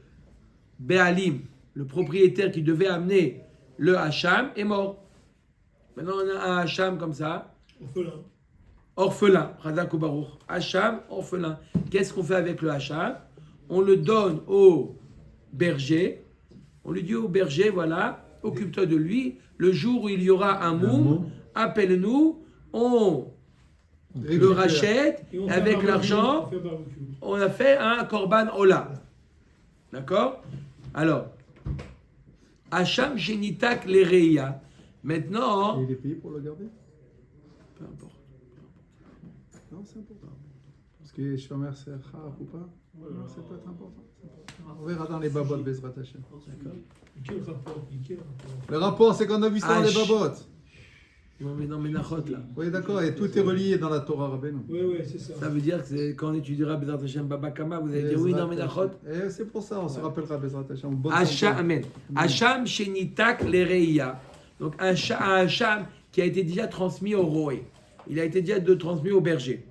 Béalim, le propriétaire qui devait amener le hacham, est mort. Maintenant on a un hacham comme ça. Orphelin. Chazak ou Baruch. Hacham, orphelin. Qu'est-ce qu'on fait avec le hacham? On le donne au berger. On lui dit au berger, voilà, occupe-toi de lui. Le jour où il y aura un moum, appelle-nous, on le rachète. Et on Et fait avec barbecue, l'argent, on fait barbecue. on a fait un korban ola. D'accord? Alors, Hacham Genitak Lereia. Maintenant, Et il est payé pour le garder? peu importe. Non, c'est important. Parce que Shomer, c'est Khar ou pas? Ça peut être important. On verra dans les babotes, Bezrat Hashem. Quel rapport? Le rapport, c'est qu'on a vu ça dans les babotes. On met dans Menachot là. Oui, d'accord, et tout est relié dans la Torah Rabbeinu. Oui, c'est ça. Ça veut dire que c'est quand on étudiera Bezrat Hashem Baba Kama, vous allez dire oui dans Menachot. Et c'est pour ça, on se rappellera Bezrat Hashem. Bonne Hacham, santé. amen. Hacham Shenitak Lereia. Donc un Hacham qui a été déjà transmis au roi. Il a été déjà transmis au berger.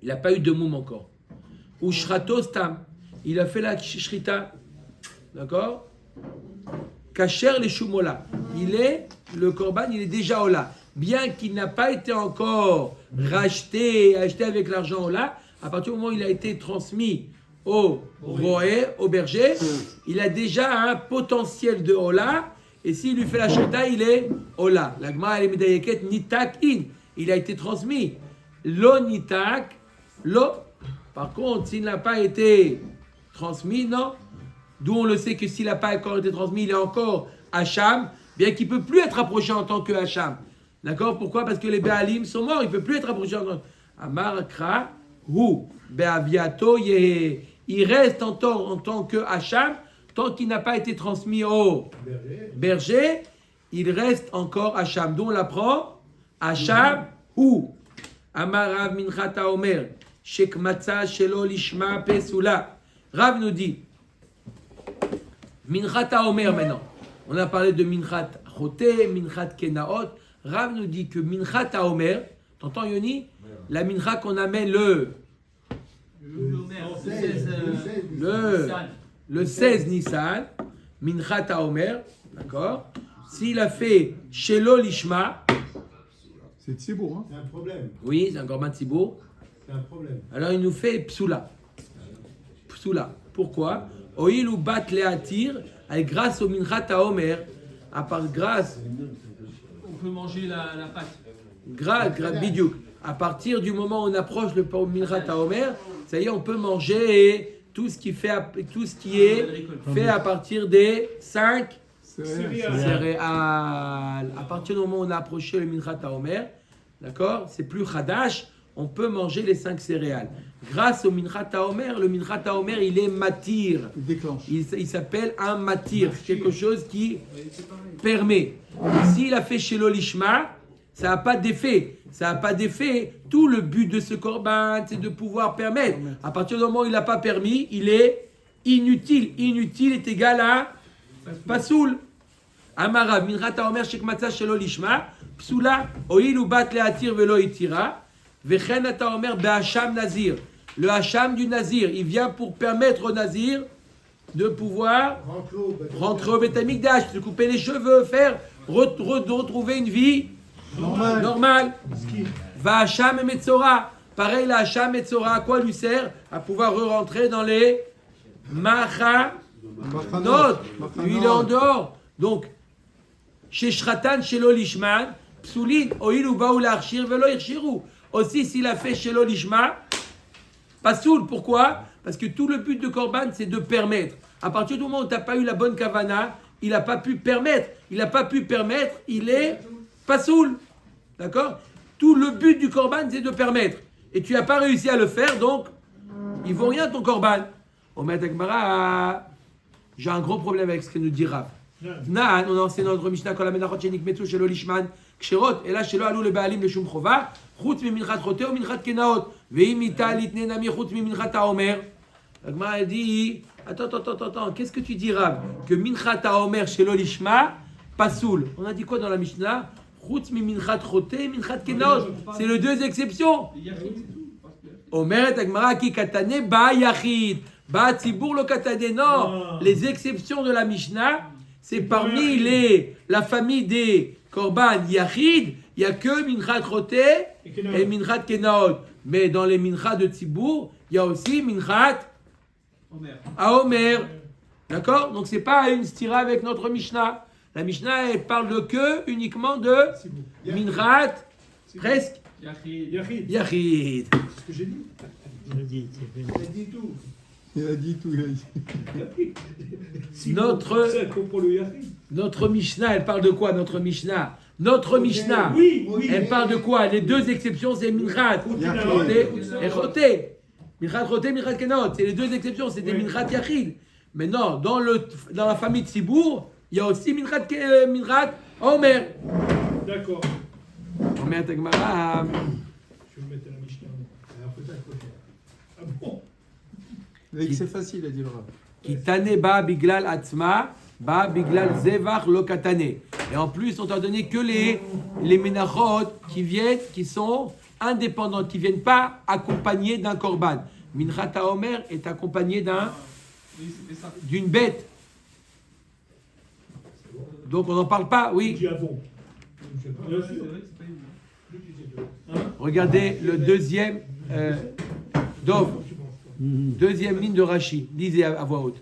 Il n'a pas eu de moum encore. Ou Shrato Stam. Il a fait la Shrita. D'accord? Kacher les Shumola. Le korban, il est déjà Ola. Bien qu'il n'a pas été encore acheté avec l'argent Ola, à partir du moment où il a été transmis au roi, au berger, il a déjà un potentiel de Ola. Et s'il lui fait la Shrita, il est Ola. La Gemara, elle est Medayeket Nitak in. Il a été transmis. Lo Nitak, lo. Par contre, s'il n'a pas été transmis, non. D'où on le sait que s'il n'a pas encore été transmis, il est encore Hacham, bien qu'il ne peut plus être approché en tant que Hacham. D'accord? Pourquoi? Parce que les Béalim sont morts, il ne peut plus être approché en tant que Amar Kra, Hu, Beaviato, il reste en tant que Hacham, tant qu'il n'a pas été transmis au berger, il reste encore Hacham. D'où on l'apprend Hacham ou Amarav Minchat Haomer, Shek Matzah Shelo Lishma Pesula. Rav nous dit Minchat Haomer maintenant. On a parlé de Minchat Choté, Minchat Kenaot. Rav nous dit que Minchat Haomer, t'entends Yoni? La mincha qu'on amène le 16 Nissan, Minchat Haomer, d'accord? S'il a fait Shelo Lishma, C'est Tzibour, hein. C'est un problème. oui, c'est un korban tzibour, C'est un problème. alors il nous fait Psula. Psula. Pourquoi? Oil ou bat leatir, grâce au Minchat Haomer, à part grâce, On peut manger la pâte. bidiouk. À partir du moment où on approche le Minchat Haomer, ça y est, on peut manger tout ce qui est fait à partir des 5 céréales. À partir du moment où on a approché le Minchat Haomer, d'accord, c'est plus Khadash, on peut manger les 5 céréales. Grâce au Minchat Haomer, le Minchat Haomer, il est matir. Il déclenche. Il s'appelle un matir, c'est quelque chose qui permet. S'il a fait Shelo Lishma, ça n'a pas d'effet. Ça n'a pas d'effet. Tout le but de ce korban, c'est de pouvoir permettre. À partir du moment où il n'a pas permis, il est inutile. Inutile est égal à pasoul. Amara, Minchat Haomer, Shek Matzah Shelo Lishma, Psula, Oil ou Bat Leatir Velo Itira, Vechen Ata Omer Be'Hacham Nazir. Le Hacham du Nazir, il vient pour permettre au Nazir de pouvoir rentrer au Beth Amikdash, se couper les cheveux, retrouver une vie normale. Va Hacham et Metzora. Pareil, la Hacham et Metzora, à quoi lui sert? À pouvoir re-rentrer dans les Machanot. Lui, il est en dehors. Donc, chez Shratan, chez l'Olishman, Psoulin, Oil ou Baoul Archir, Velo Irchiru. Aussi, s'il a fait chez l'Olishma, Pasoul. Pourquoi? Parce que tout le but de Korban, c'est de permettre. À partir du moment où tu n'as pas eu la bonne kavana, il n'a pas pu permettre. Il n'a pas pu permettre, il est Pasoul. D'accord? Tout le but du Korban, c'est de permettre. Et tu n'as pas réussi à le faire, donc, il ne vaut rien ton Korban. Omer Takmara, j'ai un gros problème avec ce que nous dit Rav. Naan, on a enseigné dans notre Mishnah, quand la menachot shenik metzu shelo lishman kshirot, et là shelo alou le baalim le shum chova, chutz mi minchat chote ou minchat kenaot, veim ita litne nami chutz mi minchat haomer. La Gemara dit, attends, qu'est-ce que tu dis Rav? Que minchat haomer shelo lishma, pasoul. On a dit quoi dans la Mishnah? Chutz mi minchat chote, minchat kenaot. C'est les deux exceptions. Omer et Gemara ki katane ba yachid, ba tzibur lo katane. Non, les exceptions de la Mishnah, c'est parmi la famille des Korban Yachid, il n'y a que Minchat Choté et Minchat Kenaot. Mais dans les Minchat de Tzibour, il y a aussi Minchat Haomer. D'accord? Donc ce n'est pas une stira avec notre Mishnah. La Mishnah, elle parle de que uniquement de Minchat, presque Yachid. Yachid. C'est ce que j'ai dit. Il a dit tout. Il a dit. Notre Mishnah, elle parle de quoi? Notre Mishnah, Oui. elle parle de quoi? Les deux exceptions, c'est Minchat Choté et Choté. Minchat Choté, Minchat Kenaot. C'est les deux exceptions, c'est des Minchat Yachid. Mais non, dans la famille de Tzibour, il y a aussi Minchat Haomer. D'accord. Omer Tagmara. Je vais me mettre à la Mishnah. Alors, faut s'accrocher. Ah bon? C'est facile, a dit le Rav. Kitane ba biglal atzma, ba biglal zevach lo katane. Et en plus, on t'a donné que les menachot qui sont indépendants, qui viennent pas accompagnés d'un korban. Minchat Haomer est accompagné d'une bête. Donc on n'en parle pas, oui. Dis avant. Bien sûr. Regardez le deuxième Dov, deuxième ligne de Rashi. Lisez à voix haute.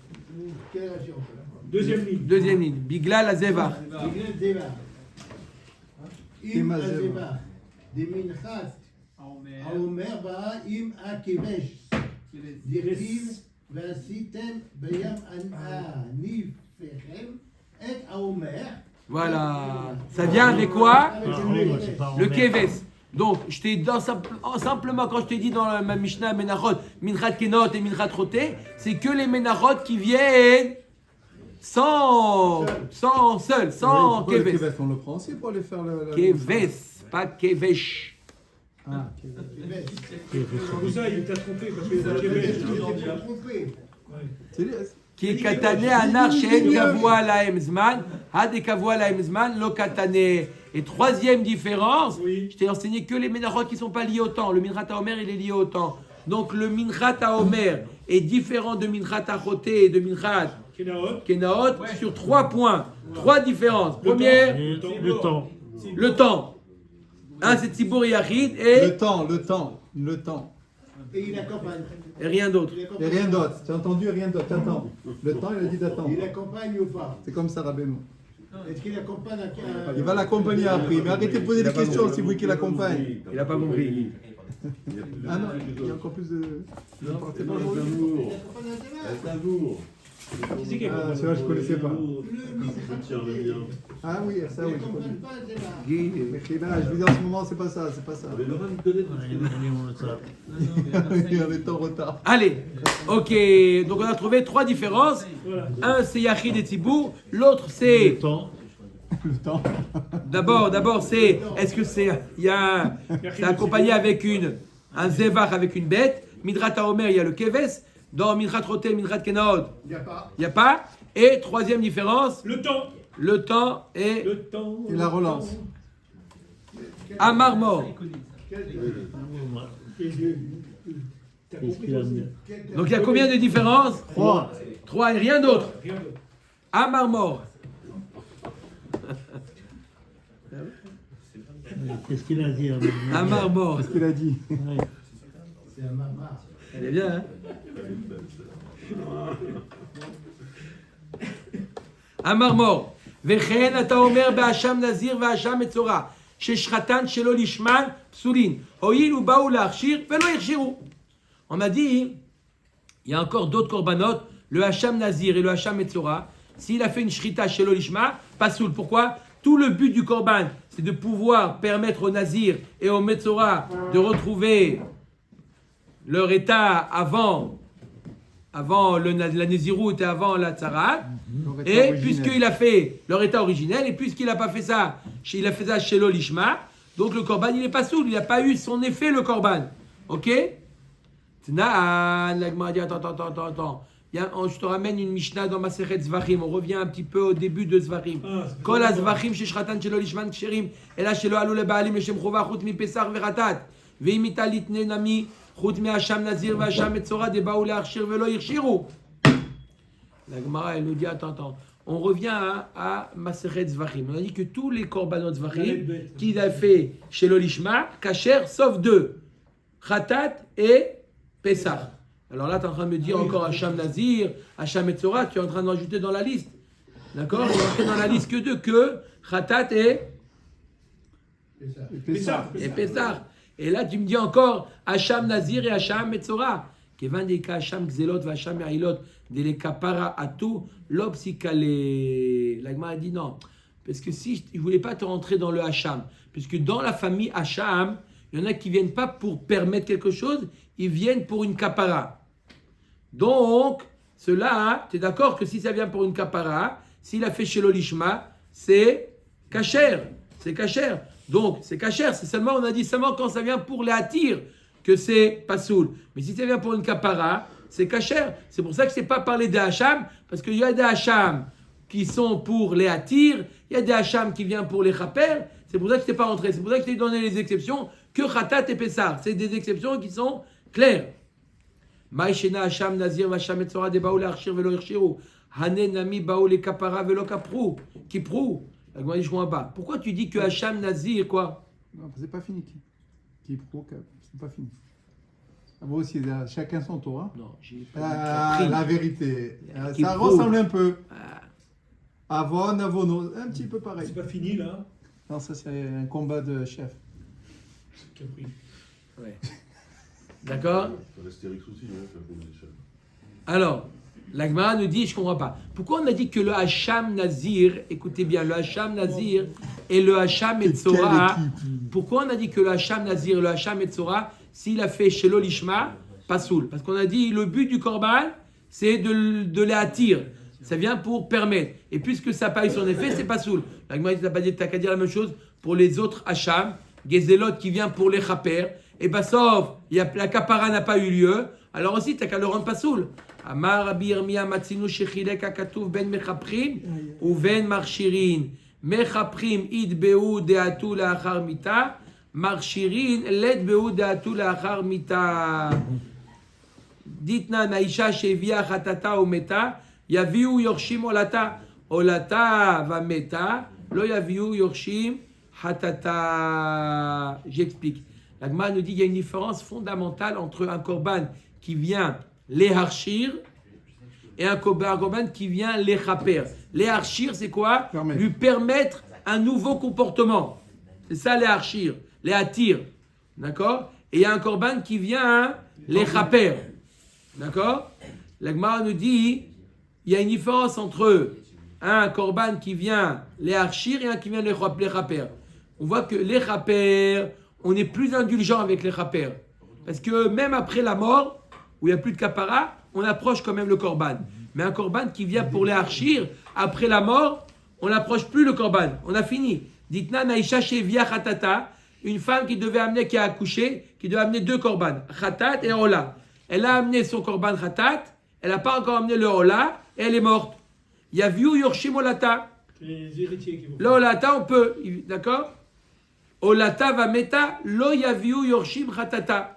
Quelle région? Deuxième ligne. Biglal azevach. Im azeva. Des minchat. Haomer ba im akevesh. Dirtiv ועשיתם בים עני פחם את האומר. Voilà. Ça vient avec quoi? Le keves. Donc, je t'ai simplement quand je t'ai dit dans ma Mishnah Menachot, Minchat Kenot et Minchat Roté, c'est que les Menachot qui viennent sans Keves. Keves, on le prend aussi pour aller faire le. Keves, pas Kevesh. Ah, Pour ça, il t'a trompé parce qu'il a Québec. Qui est katané anar she'en kavua lahem zman, had kavua lahem zman, lo katané. Et troisième différence, Oui. je t'ai enseigné que les Menachot qui ne sont pas liés au temps. Le Minchat HaOmer, il est lié au temps. Donc le Minchat HaOmer est différent de Minchat HaChoté et de Minchat Kenaot. Kenaot sur 3 points. 3 différences. Première, Le temps. le temps. Un, c'est Tzibour et Yachid et Le temps. Et il accompagne. rien d'autre. Et rien d'autre. Tu as entendu rien d'autre. T'attends. Le temps, il a dit d'attendre. Il accompagne ou pas? C'est comme ça, Rabbeinu. Est-ce qu'il accompagne Il va l'accompagner après. Mais arrêtez de poser des questions si vous voulez qu'il l'accompagne. Il n'a pas compris. Ah non, il y a encore plus de. C'est un jour. Qui c'est qui a Ah, celui-là, je ne connaissais pas. Tiens, le mien. Ah oui, ça, oui, Il je connais. accompagne pas, c'est là. Guy, Mais Khida, je vous dis en ce moment, c'est pas ça. Mais Laurent, il connaît tout ça. Il avait tant retard. Allez, ok, donc on a trouvé 3 différences. Voilà. Un c'est Yachid et Tzibour, l'autre c'est Le temps. Le temps. d'abord c'est est-ce que c'est c'est accompagné avec un zevach avec une bête. Midrat HaOmer, il y a le keves. Dans Midrat Roté, Midrat Kenaot, Il n'y a pas. il n'y a pas. Et troisième différence, Le temps. le temps est Le temps. Et la relance. Amar mort. T'as Qu'est-ce compris qu'il a toi mis aussi? Donc il y a combien de différences 3. 3 et rien d'autre. Rien d'autre. Amar mort. Qu'est-ce qu'il a dit Amar mort. Qu'est-ce qu'il a dit? Ouais. C'est un marmar. Elle est bien, hein Amar mort. Vechen ata omer be'asham nazir ve'asham metzora. Sheshratan shelo lishman psulin. Hoïl ou baou la'achshir velo yirshiru. On m'a dit, il y a encore d'autres korbanot, le hacham nazir et le hacham metzora. S'il a fait une shrita shelo lishma, pas soul. Pourquoi? Tout le but du korban, c'est de pouvoir permettre aux nazir et aux metzora de retrouver leur état avant la Nézirut et avant la Tzarat, et puisqu'il a fait leur état originel, et puisqu'il n'a pas fait ça, il a fait ça chez l'Olishma, donc le Korban il n'est pas soul, il n'a pas eu son effet le Korban. Ok? T'na'an, la Gemara dit attends. Je te ramène une Mishnah dans Masechet Zvachim, on revient un petit peu au début de Zvachim. Kol ha-Zvachim sheshratan shelo lishman ksherim, ela shelo alu leba'alim leshem chova chut mi pesach veratat, ve'im ita litne nami chut mi hasham nazir ve'hasham metzora de ba'u le'achshir ve'lo yirshiru. La Gemara elle nous dit attends. On revient à Masechet Zvachim. On a dit que tous les korbanot Zvachim qu'il a fait chez l'Olishma, kasher, sauf 2, Khatat et Pesach. Alors là, tu es en train de me dire encore Hacham Nazir, Hacham Metzora, tu es en train de rajouter dans la liste. D'accord? Il est dans la liste que 2, que Khatat et Pesach. Et là, tu me dis encore Hacham Nazir et Hacham Metzora. Kevan deka Hacham Gzelot va Hacham Yailot de le kapara atu l'opsikale. La Gemara a dit non. Parce que si je ne voulais pas te rentrer dans le Hacham, puisque dans la famille Hacham, il y en a qui ne viennent pas pour permettre quelque chose, ils viennent pour une kapara. Donc, cela, tu es d'accord que si ça vient pour une kapara, s'il a fait chez l'Olishma, c'est kasher. C'est kasher. Donc, c'est kasher. C'est seulement, on a dit seulement quand ça vient pour les attir que c'est pas soul. Mais si ça vient pour une kapara, c'est kasher. C'est pour ça que je n'ai pas parlé des hacham, parce qu'il y a des hacham qui sont pour les attir, il y a des hacham qui viennent pour les chaper. C'est pour ça que je n'ai pas rentré. C'est pour ça que je t'ai donné les exceptions que Khatat et Pessar. C'est des exceptions qui sont claires. Maïshena Hacham Nazir Vacham Metzora de Baoul Archir Velo Irshiru. Hanen Nami Baoul Kapara Velo Kaprou. Kiprou. Je ne comprends pas. Pourquoi tu dis que Hacham Nazir, quoi? Non, c'est pas fini. C'est pas fini. Ah, moi aussi, chacun son tour. Hein. Non, j'ai pas compris. La vérité. Qui Ça prouve. ressemble un peu. Avon, Avono, un petit peu pareil. C'est pas fini là. Non, ça c'est un combat de chef. Capri. Ouais. D'accord? L'Astérix aussi, hein, fait un coup de chef. Alors, La Gemara nous dit, je ne comprends pas. Pourquoi on a dit que le Hacham Nazir, écoutez bien, le Hacham Nazir et le Hacham Etzora, pourquoi on a dit que le Hacham Nazir et le Hacham Etzora, s'il a fait chez l'Olishma, pas soul? Parce qu'on a dit, le but du Korban, c'est de les attirer. Ça vient pour permettre. Et puisque ça n'a pas eu son effet, c'est pas soul. La Gemara dit, t'as qu'à dire la même chose pour les autres Hacham, Gezelot qui vient pour les Chaper, et bah sauf, la Kapara n'a pas eu lieu, alors aussi t'as qu'à le rendre pas soul. Amar Rabbi Yirmiyah matzinu shechilek hakatuv ben mechaprim ou ben marchirin. Mechaprim idbeu deatu laachar mita, marchirin ledbeu deatu laachar mita. Ditna naisha shevia chatata ou meta, yaviu yorshim olata. Olata va meta, lo yaviu yorshim hatata. J'explique. La Gemara nous dit qu'il y a une différence fondamentale entre un korban qui vient les harchir et un korban qui vient les chaper. Les harchir, c'est quoi? Lui permettre un nouveau comportement. C'est ça les harchir, les attir. D'accord? Et il y a un korban qui vient les chaper. D'accord? La Gemara nous dit il y a une différence entre un korban qui vient les harchir et un qui vient les chaper. On voit que les chaper, on est plus indulgent avec les chaper. Parce que même après la mort, où il n'y a plus de kapara, on approche quand même le korban. Mais un korban qui vient pour les archir, après la mort, on n'approche plus le korban. On a fini. Ditna naisha shevia khatata, une femme qui devait amener, qui a accouché, qui devait amener 2 korban, khatat et ola. Elle a amené son korban khatat, elle n'a pas encore amené le ola, et elle est morte. Yaviu yorshim olata. Les héritiers qui vont. Le olata, on peut, d'accord? Olata va meta, lo yaviu yorshim khatata.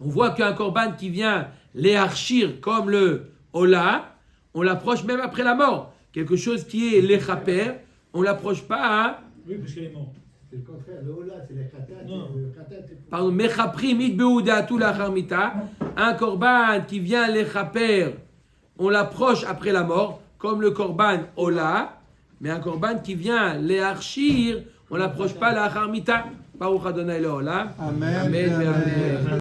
On voit qu'un korban qui vient les archir comme le ola, on l'approche même après la mort. Quelque chose qui est les chaper, on l'approche pas. Hein? Oui, parce qu'elle est morte. C'est le contraire, le hola, c'est les khatat. Non. Le khatat, c'est Pardon, mechaprim idbeu deatu lachar mita. Un korban qui vient les chaper, on l'approche après la mort, comme le korban ola. Mais un korban qui vient les archir, on l'approche pas lachar mita. Baruch Adonai Leolam. Amen. Amen. Amen.